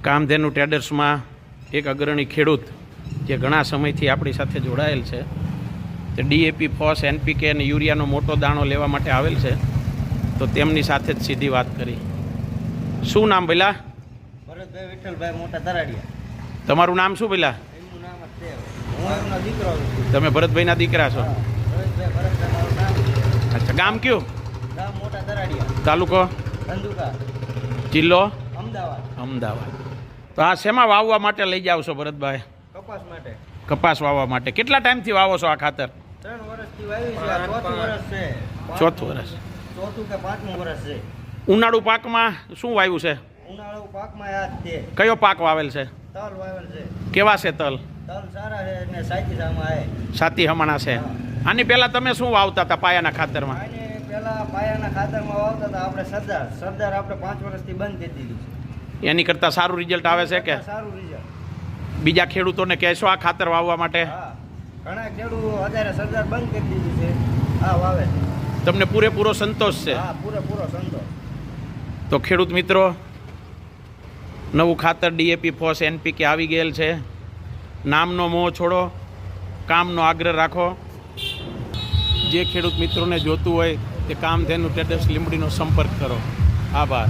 કામધેનુ ટ્રેડર્સમાં એક અગ્રણી ખેડૂત જે ઘણા સમયથી આપણી સાથે જોડાયેલ છે, તે ડીએપી, ફોસ, એનપીકે અને યુરિયાનો મોટો દાણો લેવા માટે આવેલ છે. તો તેમની સાથે જ સીધી વાત કરી. શું નામ ભઈલા? ભરતભાઈ વિઠ્ઠલભાઈ મોટા તરાડિયા. તમારું નામ શું ભઈલા? એમનું નામ જ છે. હું એમનો દીકરો છું. તમે ભરતભાઈના દીકરા છો? ભરતભાઈ મારું નામ. અચ્છા, ગામ કયું? ગામ મોટા તરાડિયા, તાલુકો? ધંધુકા, જિલ્લો? અમદાવાદ. અમદાવાદ. તો આ શેમાં વાવવા માટે લઈ જાવ છો ભરતભાઈ? કપાસ માટે. કપાસ વાવવા માટે. કેટલા ટાઈમથી વાવો છો આ ખાતર? 3 વર્ષથી વાવી છે. આ ચોથું વર્ષ છે. ચોથું વર્ષ. ચોથું કે પાંચમું વર્ષ છે. ઉનાળુ પાકમાં શું વાવ્યું છે? ઉનાળુ પાકમાં યાદ છે. કયો પાક વાવેલ છે? તલ વાવેલ છે. કેવા છે તલ? તલ સારા છે અને સાચી સામા છે. સાતી હમણાં છે. આની પહેલાં તમે શું વાવતા હતા પાયાના ખાતરમાં? આને પેલા પાયાના ખાતરમાં વાવતા હતા આપણે સરદાર આપણે 5 વર્ષથી બંધ કરી દીધી છે. એની કરતાં સારું રિઝલ્ટ આવે છે કે? સારું રિઝલ્ટ. બીજા ખેડૂતોને કહેશો આ ખાતર વાવવા માટે? હા, ઘણા ખેડૂતો અત્યારે સરદાર બંધ કરી દીધું છે. હા, વાવે છે. તમને પૂરેપૂરો સંતોષ છે? હા, પૂરેપૂરો સંતોષ. તો ખેડૂત મિત્રો, નવું ખાતર ડીએપી, ફોસ, એનપીકે આવી ગયેલ છે. નામનો મોહ છોડો, કામનો આગ્રહ રાખો. જે ખેડૂત મિત્રોને જોતું હોય તે કામધેનુ ટ્રેડર્સ લીંબડીનો સંપર્ક કરો. આભાર.